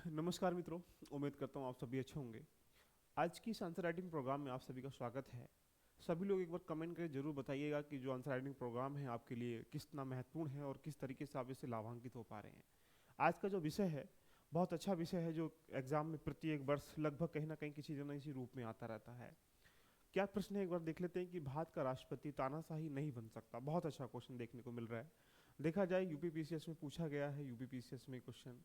नमस्कार मित्रों, उम्मीद करता हूँ आप सभी अच्छे होंगे। आज की इस आंसर राइटिंग प्रोग्राम में आप सभी का स्वागत है। सभी लोग एक बार कमेंट करके जरूर बताइएगा कि जो आंसर राइटिंग प्रोग्राम है आपके लिए कितना महत्वपूर्ण है और किस तरीके से आप इससे लाभान्वित हो पा रहे हैं। आज का जो विषय है बहुत अच्छा विषय है, जो एग्जाम में प्रत्येक वर्ष लगभग कहीं ना कहीं किसी न किसी रूप में आता रहता है। क्या प्रश्न है, एक बार देख लेते हैं कि भारत का राष्ट्रपति तानाशाही नहीं बन सकता। बहुत अच्छा क्वेश्चन देखने को मिल रहा है। देखा जाए यूपीपीसीएस में पूछा गया है, यूपीपीसीएस में क्वेश्चन।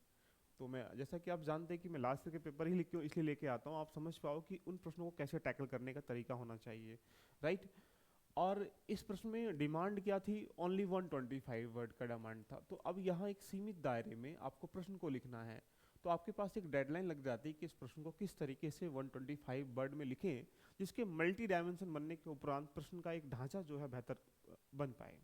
तो मैं, जैसा कि आप जानते हैं कि मैं लास्ट ईयर के पेपर ही लिख के इसलिए लेके आता हूँ, आप समझ पाओ कि उन प्रश्नों को कैसे टैकल करने का तरीका होना चाहिए, राइट। और इस प्रश्न में डिमांड क्या थी? ओनली 125 वर्ड का डिमांड था। तो अब यहाँ एक सीमित दायरे में आपको प्रश्न को लिखना है, तो आपके पास एक डेडलाइन लग जाती है कि इस प्रश्न को किस तरीके से 125 वर्ड में लिखें, जिसके मल्टी डायमेंशन बनने के उपरांत प्रश्न का एक ढांचा जो है बेहतर बन पाए।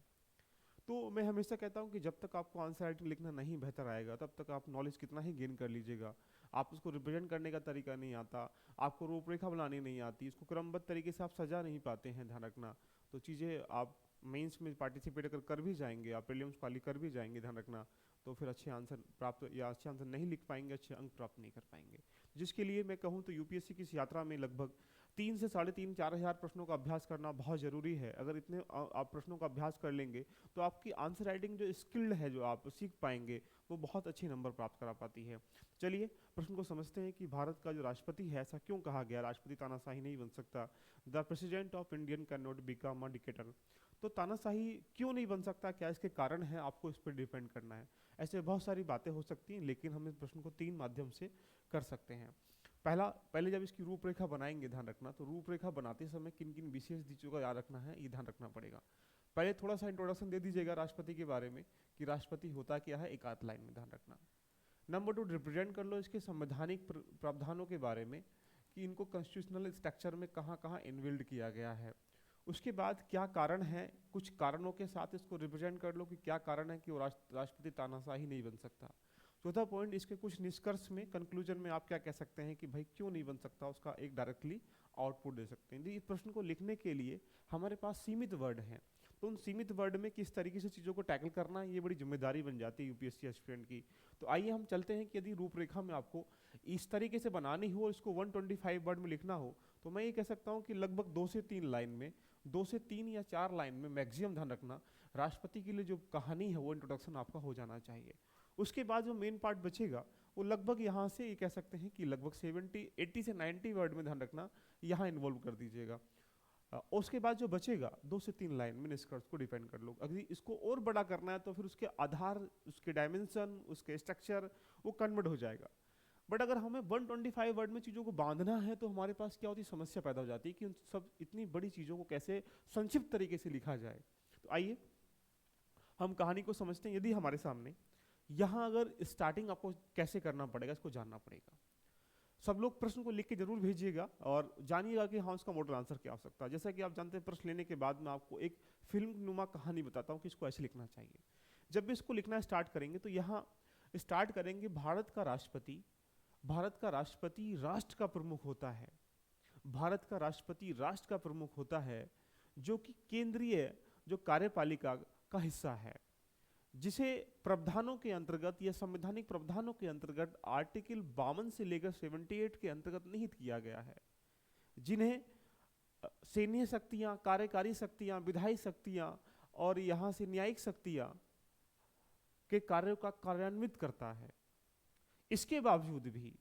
तो मैं हमेशा कहता हूँ कि जब तक आपको आंसर राइटिंग लिखना नहीं बेहतर आएगा, तब तक आप नॉलेज कितना ही गेन कर लीजिएगा, आप उसको रिप्रेजेंट करने का तरीका नहीं आता, आपको रूपरेखा बनानी नहीं आती, इसको क्रमबद्ध तरीके से आप सजा नहीं पाते हैं, ध्यान रखना। तो चीज़ें आप मेंस में पार्टिसिपेट कर भी जाएंगे, आप प्रीलिम्स क्वाली कर भी जाएंगे, ध्यान रखना। तो फिर अच्छे आंसर प्राप्त या अच्छे आंसर नहीं लिख पाएंगे, अच्छे अंक प्राप्त नहीं कर पाएंगे। जिसके लिए मैं कहूँ तो यूपीएससी की इस यात्रा में लगभग 3 से 3.5 4 हज़ार प्रश्नों का अभ्यास करना बहुत ज़रूरी है। अगर इतने आप प्रश्नों का अभ्यास कर लेंगे तो आपकी आंसर राइटिंग जो स्किल्ड है, जो आप सीख पाएंगे, वो बहुत अच्छे नंबर प्राप्त करा पाती है। चलिए प्रश्न को समझते हैं कि भारत का जो राष्ट्रपति है, ऐसा क्यों कहा गया राष्ट्रपति तानाशाही नहीं बन सकता। The president of Indian can not become a dictator. तो तानाशाही क्यों नहीं बन सकता, क्या इसके कारण है, आपको इस पर डिपेंड करना है। ऐसे बहुत सारी बातें हो सकती हैं, लेकिन हम इस प्रश्न को 3 माध्यम से कर सकते हैं। पहले जब इसकी रूपरेखा बनाएंगे, ध्यान रखना, तो रूपरेखा बनाते समय किन किन विशेष चीज़ों का याद रखना है, ये ध्यान रखना पड़ेगा। पहले थोड़ा सा इंट्रोडक्शन दे दीजिएगा राष्ट्रपति के बारे में कि राष्ट्रपति होता क्या है, एक आध लाइन में, ध्यान रखना। नंबर 2, रिप्रेजेंट कर लो इसके संवैधानिक प्रावधानों के बारे में कि इनको कॉन्स्टिट्यूशनल स्ट्रक्चर में कहाँ कहाँ इनबिल्ड किया गया है। उसके बाद क्या कारण है, कुछ कारणों के साथ इसको रिप्रेजेंट कर लो कि क्या कारण है कि वो राष्ट्रपति तानाशाही नहीं बन सकता। चौथा पॉइंट, इसके कुछ निष्कर्ष में, कंक्लूजन में आप क्या कह सकते हैं कि भाई क्यों नहीं बन सकता, उसका एक डायरेक्टली आउटपुट दे सकते हैं। इस प्रश्न को लिखने के लिए हमारे पास सीमित वर्ड हैं, तो उन सीमित वर्ड में किस तरीके से चीज़ों को टैकल करना है, ये बड़ी जिम्मेदारी बन जाती है यूपीएससी एस्पिरेंट की। तो आइए हम चलते हैं कि यदि रूपरेखा में आपको इस तरीके से बनानी हो, इसको 125 वर्ड में लिखना हो, तो मैं ये कह सकता हूँ कि लगभग 2 से 3 लाइन में, 2 से 3 या 4 लाइन में मैक्सिमम, ध्यान रखना, राष्ट्रपति के लिए जो कहानी है वो इंट्रोडक्शन आपका हो जाना चाहिए। उसके बाद जो मेन पार्ट बचेगा वो लगभग यहाँ से ये कह सकते हैं कि लगभग 80 से 90 वर्ड में, ध्यान रखना, यहाँ इन्वॉल्व कर दीजिएगा। उसके बाद जो बचेगा 2 से 3 लाइन में निष्कर्ष को डिपेंड कर लो। अगर इसको और बड़ा करना है तो फिर उसके आधार, उसके डायमेंशन, उसके स्ट्रक्चर वो कन्वर्ट हो जाएगा। बट अगर हमें 125 वर्ड में चीज़ों को बांधना है तो हमारे पास क्या होती समस्या पैदा हो जाती है कि उन सब इतनी बड़ी चीज़ों को कैसे संक्षिप्त तरीके से लिखा जाए। तो आइए हम कहानी को समझते हैं। यदि हमारे सामने यहाँ अगर स्टार्टिंग आपको कैसे करना पड़ेगा, इसको जानना पड़ेगा। सब लोग प्रश्न को लिख के जरूर भेजिएगा और जानिएगा कि हाँ उसका मॉडल आंसर क्या हो सकता है। जैसा कि आप जानते हैं, प्रश्न लेने के बाद मैं आपको एक फिल्म नुमा कहानी बताता हूँ कि इसको ऐसे लिखना चाहिए। जब भी इसको लिखना स्टार्ट करेंगे तो यहाँ स्टार्ट करेंगे, भारत का राष्ट्रपति राष्ट्र का प्रमुख होता है। भारत का राष्ट्रपति राष्ट्र का प्रमुख होता है, जो कि केंद्रीय जो कार्यपालिका का हिस्सा है, जिसे प्रावधानों के अंतर्गत या संवैधानिक प्रावधानों के अंतर्गत आर्टिकल 52 से लेकर 78 के अंतर्गत निहित किया गया है, जिन्हें सैन्य शक्तियां, कार्यकारी शक्तियां, विधायी शक्तियां और यहां से न्यायिक शक्तियां के कार्यों का कार्यान्वित करता है। इसके बावजूद भी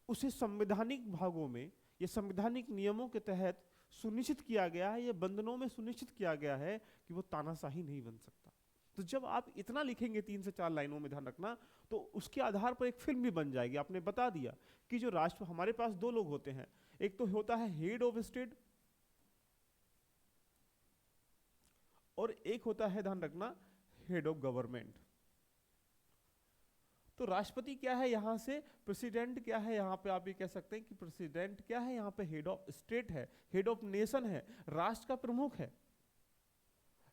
उसे संवैधानिक भागों में या संवैधानिक नियमों के तहत सुनिश्चित किया गया है, या बंधनों में सुनिश्चित किया गया है कि वो तानाशाही नहीं बन सकता। तो जब आप इतना लिखेंगे 3 से 4 लाइनों में, ध्यान रखना, तो उसके आधार पर एक फिल्म भी बन जाएगी। आपने बता दिया कि जो राष्ट्र, हमारे पास 2 लोग होते हैं, एक तो होता है हेड ऑफ स्टेट और एक होता है, ध्यान रखना, हेड ऑफ गवर्नमेंट। तो राष्ट्रपति क्या है, यहां से प्रेसिडेंट क्या है, यहां पे आप ये कह सकते हैं कि प्रेसिडेंट क्या है, यहां पे हेड ऑफ स्टेट है, हेड ऑफ नेशन है, राष्ट्र का प्रमुख है।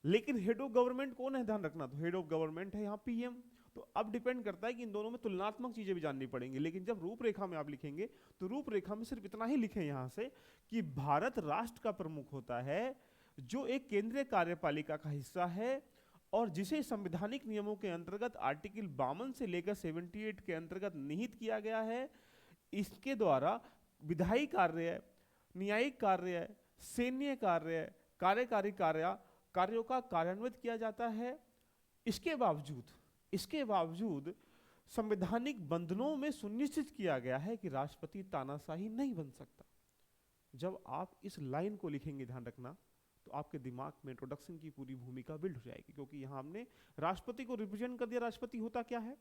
लेकिन हेड ऑफ गवर्नमेंट कौन है, ध्यान रखना, तो हेड ऑफ गवर्नमेंट है यहाँ पीएम। तो अब डिपेंड करता है कि इन दोनों में तुलनात्मक चीजें भी जाननी पड़ेंगी। लेकिन जब रूपरेखा में आप लिखेंगे तो रूपरेखा में सिर्फ इतना ही लिखें यहां से कि भारत राष्ट्र का प्रमुख होता है, जो एक केंद्रीय कार्यपालिका का हिस्सा है और जिसे संवैधानिक नियमों के अंतर्गत आर्टिकल 52 से लेकर 78 के अंतर्गत निहित किया गया है, इसके द्वारा विधायी कार्य, न्यायिक कार्य, सैन्य कार्य, कार्यकारी कार्यों का कार्यान्वित किया जाता है। इसके बावजूद संवैधानिक बंधनों में सुनिश्चित किया गया है कि राष्ट्रपति तानाशाही नहीं बन सकता। जब आप इस लाइन को लिखेंगे, ध्यान रखना, तो आपके दिमाग में इंट्रोडक्शन की पूरी भूमिका बिल्ड हो जाएगी, क्योंकि यहाँ हमने राष्ट्रपति को रिप्रेजेंट कर दिया, राष्ट्रपति होता क्या है।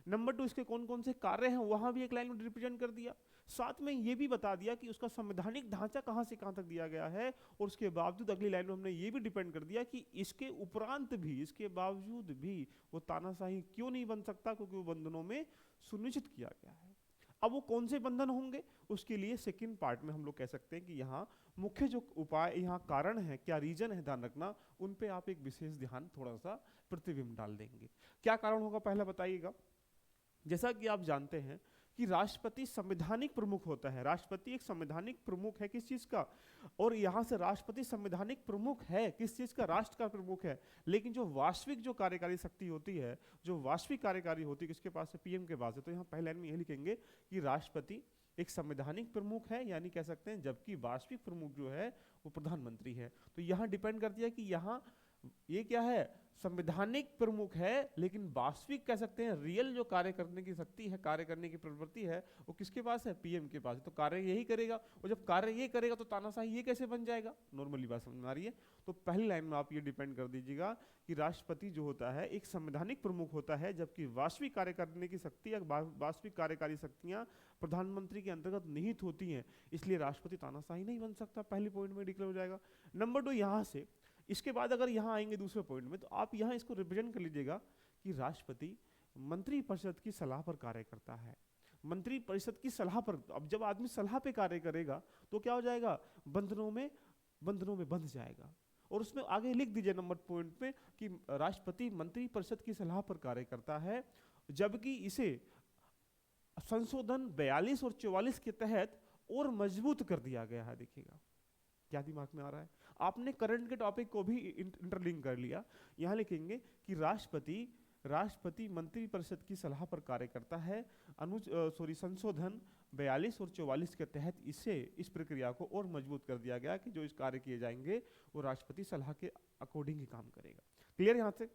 नंबर 2, इसके कौन कौन से कार्य हैं वहां भी एक लाइन में रिप्रेजेंट कर दिया। साथ में ये भी बता दिया कि उसका संवैधानिक ढांचा कहां से कहां तक दिया गया है, और उसके बावजूद अगली लाइन में हमने ये भी डिपेंड कर दिया कि इसके उपरांत भी, इसके बावजूद भी वो तानाशाही क्यों नहीं बन सकता, क्योंकि वो बंधनों में सुनिश्चित किया गया है। अब वो कौन से बंधन होंगे, उसके लिए सेकंड पार्ट में हम लोग कह सकते हैं कि यहाँ मुख्य जो उपाय, यहाँ कारण है, क्या रीजन है, ध्यान रखना, उन पे आप एक विशेष ध्यान थोड़ा सा प्रतिबिंब डाल देंगे। क्या कारण होगा पहला बताइएगा। जैसा कि आप जानते हैं कि राष्ट्रपति संवैधानिक प्रमुख होता है, राष्ट्रपति एक संवैधानिक प्रमुख है किस चीज का, और यहां से राष्ट्रपति संवैधानिक प्रमुख है किस चीज का, राष्ट्र का प्रमुख है। लेकिन जो वास्तविक जो कार्यकारी शक्ति होती है, जो वास्तविक कार्यकारी होती है, किसके पास है, पीएम के पास है। तो यहाँ पहले लाइन में यही लिखेंगे कि राष्ट्रपति एक संवैधानिक प्रमुख है, यानी कह सकते हैं, जबकि वास्तविक प्रमुख जो है वो प्रधानमंत्री है। तो यहाँ डिपेंड करती है कि यहाँ ये क्या है, संवैधानिक प्रमुख है, लेकिन वास्तविक कह सकते हैं रियल जो कार्य करने की शक्ति है, कार्य करने की प्रवृत्ति है, वो किसके पास है, पीएम के पास है। तो कार्य यही करेगा, और जब कार्य ये करेगा तो तानाशाही ये कैसे बन जाएगा। नॉर्मली बात समझ में आ रही है। तो पहली लाइन में आप ये डिपेंड कर दीजिएगा कि राष्ट्रपति जो होता है एक संवैधानिक प्रमुख होता है, जबकि वास्तविक कार्य करने की शक्ति या वास्तविक कार्यकारी शक्तियां प्रधानमंत्री के अंतर्गत निहित होती हैं, इसलिए राष्ट्रपति तानाशाही नहीं बन सकता। पहले पॉइंट में डिक्लेयर हो जाएगा। नंबर 2, यहाँ से इसके बाद अगर यहाँ आएंगे दूसरे पॉइंट में, तो आप यहाँ इसको रिप्रेजेंट कर लीजिएगा कि राष्ट्रपति मंत्रिपरिषद की सलाह पर कार्य करता है। मंत्रिपरिषद की सलाह पर, अब जब आदमी सलाह पे कार्य करेगा तो क्या हो जाएगा, बंधनों में बंध जाएगा। और उसमें आगे लिख दीजिए नंबर पॉइंट में कि राष्ट्रपति मंत्रिपरिषद की सलाह पर कार्य करता है, जबकि इसे संशोधन 42 और 44 के तहत और मजबूत कर दिया गया है। देखिएगा क्या दिमाग में आ रहा है, आपने करंट के टॉपिक को भी इंटरलिंक कर लिया। यहां लिखेंगे कि राष्ट्रपति मंत्रिपरिषद की सलाह पर कार्य करता है, संशोधन 42 और 44 के तहत इस प्रक्रिया को और मजबूत कर दिया गया कि जो इस कार्य किए जाएंगे वो राष्ट्रपति सलाह के अकॉर्डिंग ही काम करेगा। क्लियर यहाँ से।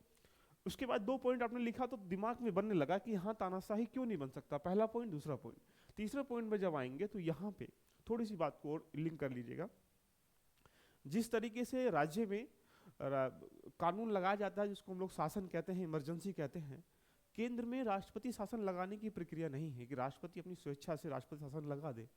उसके बाद 2 पॉइंट आपने लिखा तो दिमाग में बनने लगा कि यहाँ तानाशाही क्यों नहीं बन सकता, पहला पॉइंट, दूसरा पॉइंट। तीसरे पॉइंट में जब आएंगे तो यहाँ पे थोड़ी सी बात को और लिंक कर लीजिएगा। जिस तरीके से राज्य में कानून लगाया जाता है, जिसको हम लोग शासन कहते हैं, इमरजेंसी कहते हैं, केंद्र में राष्ट्रपति शासन लगाने की प्रक्रिया नहीं है कि राष्ट्रपति अपनी स्वेच्छा से राष्ट्रपति शासन लगा दे,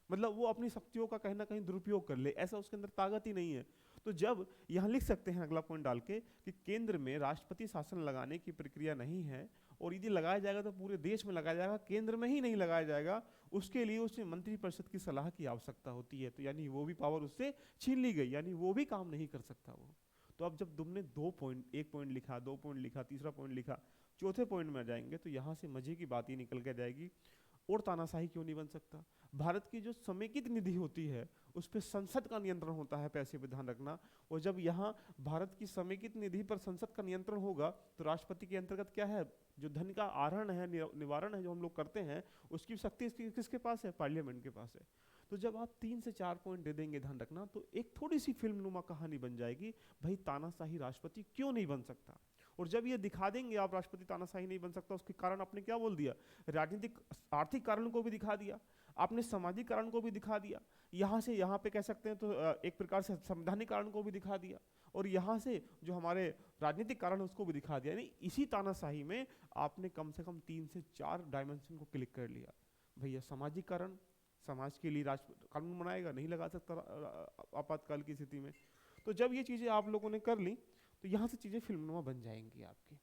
मतलब वो अपनी शक्तियों का कहीं ना कहीं दुरुपयोग कर ले, ऐसा उसके अंदर ताकत ही नहीं है। तो जब यहाँ लिख सकते हैं अगला पॉइंट डाल के कि केंद्र में राष्ट्रपति शासन लगाने की प्रक्रिया नहीं है, और यदि लगाया जाएगा तो पूरे देश में लगाया जाएगा, केंद्र में ही नहीं लगाया जाएगा, उसके लिए उसमें मंत्रिपरिषद की सलाह की आवश्यकता होती है। तो यानी वो भी पावर उससे छीन ली गई, यानी वो भी काम नहीं कर सकता वो। तो अब जब तुमने 2 पॉइंट, 1 पॉइंट लिखा, 2 पॉइंट लिखा, तीसरा पॉइंट लिखा, चौथे पॉइंट में आ जाएंगे तो यहाँ से मजे की बात ही निकल के जाएगी, और तानाशाही क्यों नहीं बन सकता। भारत की जो समेकित निधि होती है उस पर संसद का नियंत्रण होता है, पैसे पे ध्यान रखना। और जब यहाँ भारत की समेकित निधि पर संसद का नियंत्रण होगा तो राष्ट्रपति के अंतर्गत क्या है, जो धन का आहरण है, निवारण है, जो हम लोग करते हैं, उसकी शक्ति किसके पास है, पार्लियामेंट के पास है। तो जब आप 3 से 4 पॉइंट दे देंगे, ध्यान रखना, तो एक थोड़ी सी फिल्मनुमा कहानी बन जाएगी, भाई तानाशाही राष्ट्रपति क्यों नहीं बन सकता। और जब ये दिखा देंगे आप राष्ट्रपति तानाशाही नहीं बन सकता, उसके कारण आपने क्या बोल दिया, राजनीतिक आर्थिक कारण को भी दिखा दिया, आपने सामाजिक कारण को भी दिखा दिया, यहाँ से यहाँ पे कह सकते हैं तो एक प्रकार से संवैधानिक कारण को भी दिखा दिया, और यहाँ से जो हमारे राजनीतिक कारण है उसको भी दिखा दिया। यानी इसी तानाशाही में आपने कम से कम 3 से 4 डायमेंशन को क्लिक कर लिया। भैया सामाजिक कारण, समाज के लिए राष्ट्र कानून बनाएगा, नहीं लगा सकता आपातकाल की स्थिति में। तो जब ये चीजें आप लोगों ने कर ली तो यहाँ से चीजें फिल्मनुमा बन जाएंगी आपकी।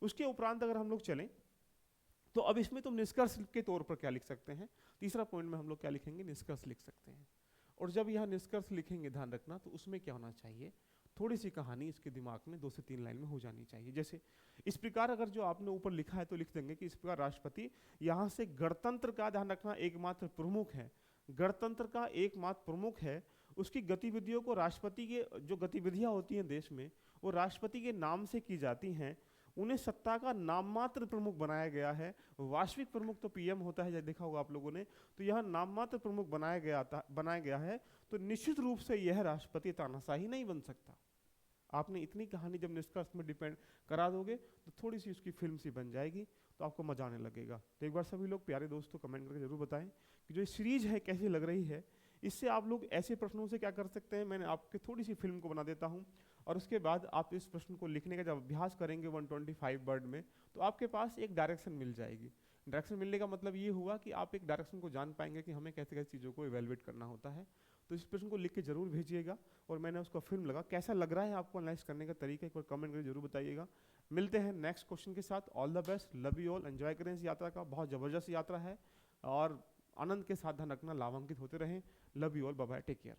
उसके उपरांत अगर हम लोग चलें तो अब इसमें तुम निष्कर्ष के तौर पर क्या लिख सकते हैं, तीसरा पॉइंट में हम लोग क्या लिखेंगे, निष्कर्ष लिख सकते हैं। और जब यहाँ निष्कर्ष लिखेंगे, ध्यान रखना, तो उसमें क्या होना चाहिए, थोड़ी सी कहानी इसके दिमाग में 2 से 3 लाइन में हो जानी चाहिए। जैसे इस प्रकार अगर जो आपने ऊपर लिखा है तो लिख देंगे कि इस प्रकार राष्ट्रपति यहाँ से गणतंत्र का, ध्यान रखना, एकमात्र प्रमुख है, गणतंत्र का एकमात्र प्रमुख है, उसकी गतिविधियों को, राष्ट्रपति के जो गतिविधियां होती हैं देश में वो राष्ट्रपति के नाम से की जाती हैं, उन्हें सत्ता का नाम मात्र प्रमुख बनाया गया है। वास्तविक प्रमुख तो पीएम होता है, जैसे देखा होगा आप लोगों ने। तो यह नाम मात्र प्रमुख बनाया गया है। तो निश्चित रूप से यह राष्ट्रपति तानाशाही नहीं बन सकता। आपने इतनी कहानी जब निष्कर्ष में डिपेंड करा दोगे तो थोड़ी सी उसकी फिल्म सी बन जाएगी, तो आपको मजा आने लगेगा। तो एक बार सभी लोग प्यारे दोस्तों कमेंट करके जरूर बताएं कि जो ये सीरीज है कैसी लग रही है। इससे आप लोग ऐसे प्रश्नों से क्या कर सकते हैं, मैंने आपके थोड़ी सी फिल्म को बना देता हूँ, और उसके बाद आप इस प्रश्न को लिखने का जब अभ्यास करेंगे 125 वर्ड में, तो आपके पास एक डायरेक्शन मिल जाएगी। डायरेक्शन मिलने का मतलब ये हुआ कि आप एक डायरेक्शन को जान पाएंगे कि हमें कैसे कैसे चीज़ों को इवेलुएट करना होता है। तो इस प्रश्न को लिख के जरूर भेजिएगा, और मैंने उसको फिल्म लगा, कैसा लग रहा है आपको एनालाइज करने का तरीका एक बार कमेंट करके जरूर बताइएगा। मिलते हैं नेक्स्ट क्वेश्चन के साथ। All the best, love you all, enjoy करें इस यात्रा का, बहुत जबरदस्त यात्रा है, और आनंद के साथ ध्यान रखना, लाभान्वित होते रहें। Love you all, bye bye, take care.